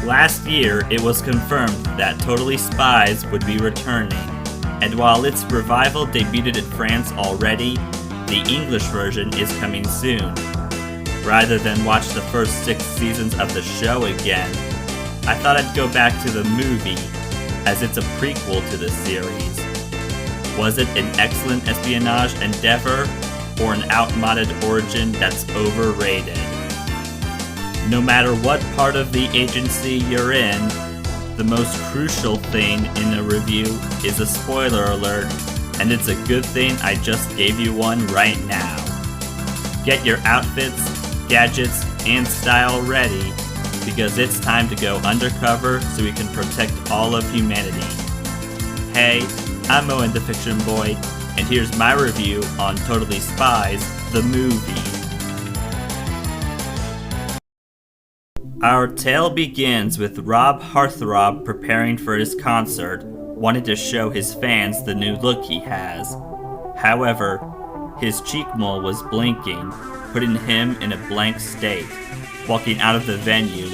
Last year, it was confirmed that Totally Spies would be returning, and while its revival debuted in France already, the English version is coming soon. Rather than watch the first 6 seasons of the show again, I thought I'd go back to the movie, as it's a prequel to the series. Was it an excellent espionage endeavor, or an outmoded origin that's overrated? No matter what part of the agency you're in, the most crucial thing in a review is a spoiler alert, and it's a good thing I just gave you one right now. Get your outfits, gadgets, and style ready, because it's time to go undercover so we can protect all of humanity. Hey, I'm Owen the Fictionboy, and here's my review on Totally Spies, the movie. Our tale begins with Rob Hearthrob preparing for his concert, wanting to show his fans the new look he has. However, his cheek mole was blinking, putting him in a blank state, walking out of the venue,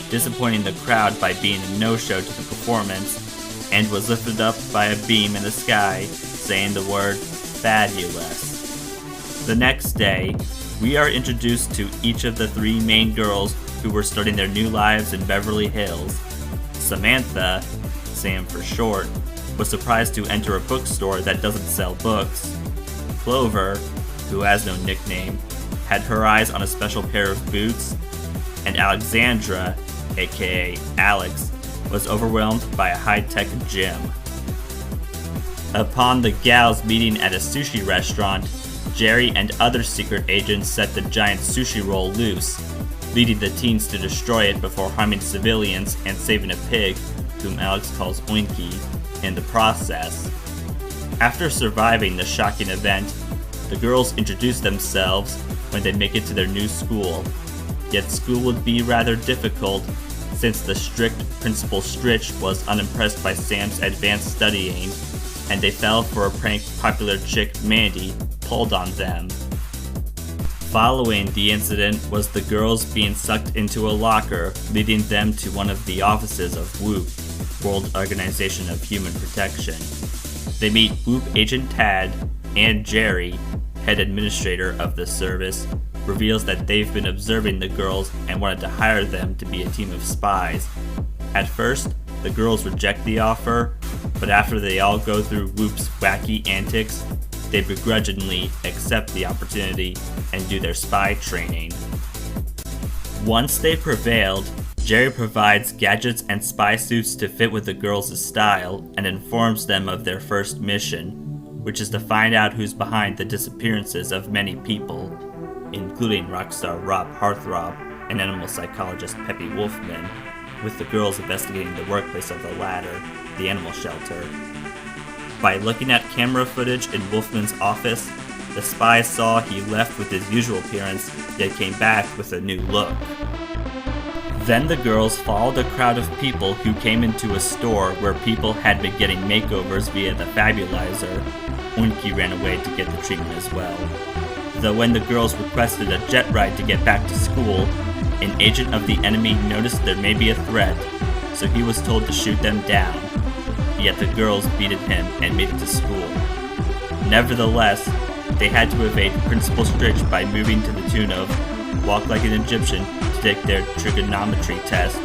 disappointing the crowd by being a no-show to the performance, and was lifted up by a beam in the sky, saying the word fabulous. The next day, we are introduced to each of the 3 main girls who were starting their new lives in Beverly Hills. Samantha, Sam for short, was surprised to enter a bookstore that doesn't sell books. Clover, who has no nickname, had her eyes on a special pair of boots, and Alexandra, aka Alex, was overwhelmed by a high-tech gym. Upon the gals meeting at a sushi restaurant, Jerry and other secret agents set the giant sushi roll loose, leading the teens to destroy it before harming civilians and saving a pig, whom Alex calls Oinky, in the process. After surviving the shocking event, the girls introduce themselves when they make it to their new school. Yet school would be rather difficult, since the strict Principal Stritch was unimpressed by Sam's advanced studying, and they fell for a prank popular chick Mandy pulled on them. Following the incident was the girls being sucked into a locker, leading them to one of the offices of WHOOP, World Organization of Human Protection. They meet WHOOP Agent Tad, and Jerry, head administrator of the service, reveals that they've been observing the girls and wanted to hire them to be a team of spies. At first, the girls reject the offer, but after they all go through WHOOP's wacky antics, they begrudgingly accept the opportunity and do their spy training. Once they prevailed, Jerry provides gadgets and spy suits to fit with the girls' style and informs them of their first mission, which is to find out who's behind the disappearances of many people, including rockstar Rob Hearthrob and animal psychologist Peppy Wolfman, with the girls investigating the workplace of the latter, the animal shelter. By looking at camera footage in Wolfman's office, the spies saw he left with his usual appearance, yet came back with a new look. Then the girls followed a crowd of people who came into a store where people had been getting makeovers via the Fabulizer. Oinky ran away to get the treatment as well. Though when the girls requested a jet ride to get back to school, an agent of the enemy noticed there may be a threat, so he was told to shoot them down. Yet the girls beated him and made it to school. Nevertheless, they had to evade Principal Stritch by moving to the tune of Walk Like an Egyptian to take their trigonometry test,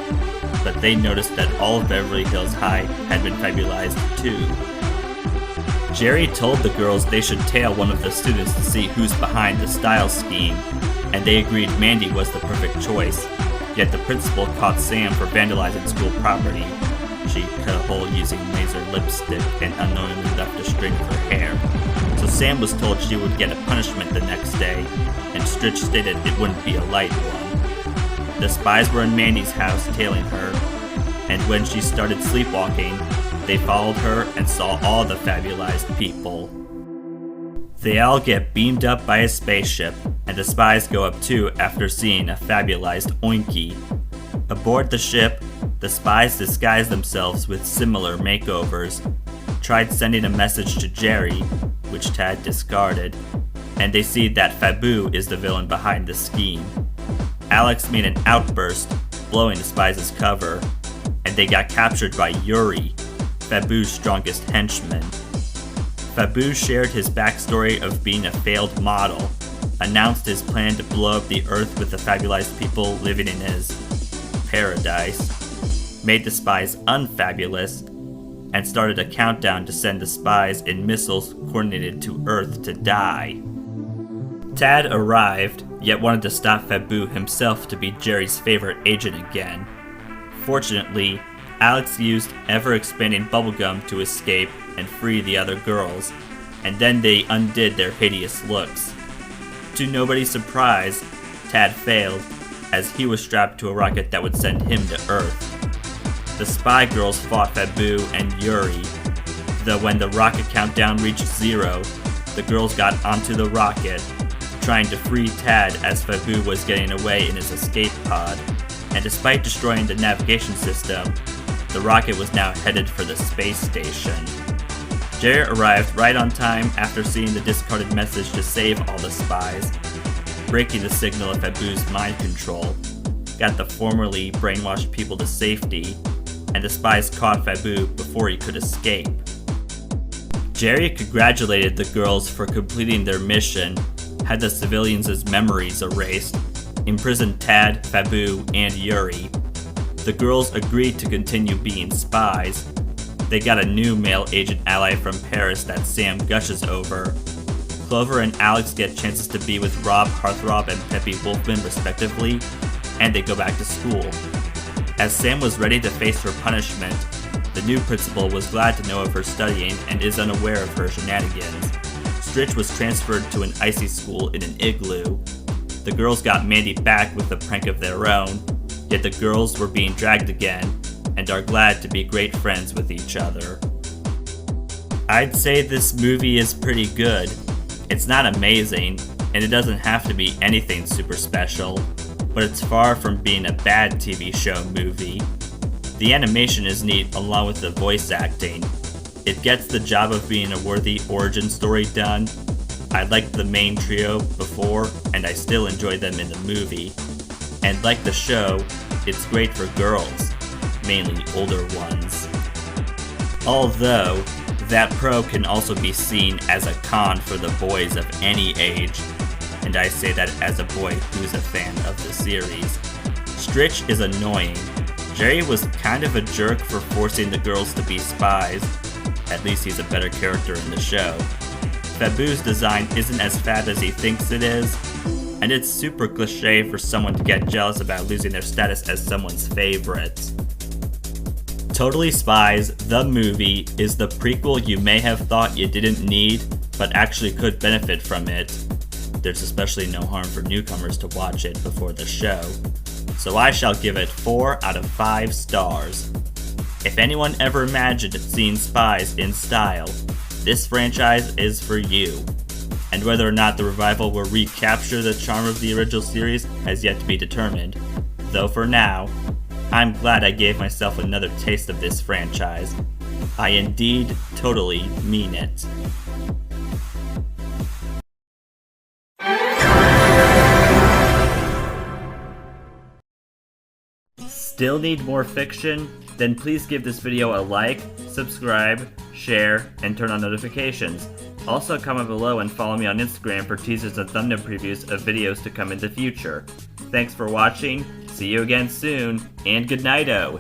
but they noticed that all of Beverly Hills High had been fabulized too. Jerry told the girls they should tail one of the students to see who's behind the style scheme, and they agreed Mandy was the perfect choice, yet the principal caught Sam for vandalizing school property. She cut a hole using laser lipstick and unknowingly left a string of her hair. So Sam was told she would get a punishment the next day, and Stritch stated it wouldn't be a light one. The spies were in Mandy's house tailing her, and when she started sleepwalking, they followed her and saw all the fabulized people. They all get beamed up by a spaceship, and the spies go up too after seeing a fabulized Oinky. Aboard the ship, the spies disguise themselves with similar makeovers, tried sending a message to Jerry, which Tad discarded, and they see that Fabu is the villain behind the scheme. Alex made an outburst, blowing the Spies' cover, and they got captured by Yuri, Fabu's strongest henchman. Fabu shared his backstory of being a failed model, announced his plan to blow up the Earth with the fabulized people living in his paradise, made the Spies unfabulous, and started a countdown to send the Spies in missiles coordinated to Earth to die. Tad arrived, yet wanted to stop Fabu himself to be Jerry's favorite agent again. Fortunately, Alex used ever-expanding bubblegum to escape and free the other girls, and then they undid their hideous looks. To nobody's surprise, Tad failed, as he was strapped to a rocket that would send him to Earth. The spy girls fought Fabu and Yuri, though when the rocket countdown reached 0, the girls got onto the rocket, trying to free Tad as Fabu was getting away in his escape pod, and despite destroying the navigation system, the rocket was now headed for the space station. Jerry arrived right on time after seeing the discarded message to save all the spies, breaking the signal of Fabu's mind control, got the formerly brainwashed people to safety, and the spies caught Fabu before he could escape. Jerry congratulated the girls for completing their mission, had the civilians' memories erased, imprisoned Tad, Fabu, and Yuri. The girls agreed to continue being spies. They got a new male agent ally from Paris that Sam gushes over. Clover and Alex get chances to be with Rob Hearthrob and Peppy Wolfman respectively, and they go back to school. As Sam was ready to face her punishment, the new principal was glad to know of her studying and is unaware of her shenanigans. Stritch was transferred to an icy school in an igloo. The girls got Mandy back with a prank of their own, yet the girls were being dragged again, and are glad to be great friends with each other. I'd say this movie is pretty good. It's not amazing, and it doesn't have to be anything super special, but it's far from being a bad TV show movie. The animation is neat along with the voice acting. It gets the job of being a worthy origin story done. I liked the main trio before, and I still enjoy them in the movie. And like the show, it's great for girls, mainly older ones. Although, that pro can also be seen as a con for the boys of any age, and I say that as a boy who's a fan of the series. Stritch is annoying. Jerry was kind of a jerk for forcing the girls to be spies. At least he's a better character in the show. Fabu's design isn't as fat as he thinks it is, and it's super cliche for someone to get jealous about losing their status as someone's favorite. Totally Spies, the movie, is the prequel you may have thought you didn't need, but actually could benefit from it. There's especially no harm for newcomers to watch it before the show, so I shall give it 4 out of 5 stars. If anyone ever imagined seeing Spies in style, this franchise is for you. And whether or not the revival will recapture the charm of the original series has yet to be determined, though for now, I'm glad I gave myself another taste of this franchise. I indeed totally mean it. Still need more fiction? Then please give this video a like, subscribe, share, and turn on notifications. Also comment below and follow me on Instagram for teasers and thumbnail previews of videos to come in the future. Thanks for watching, see you again soon, and good night-o!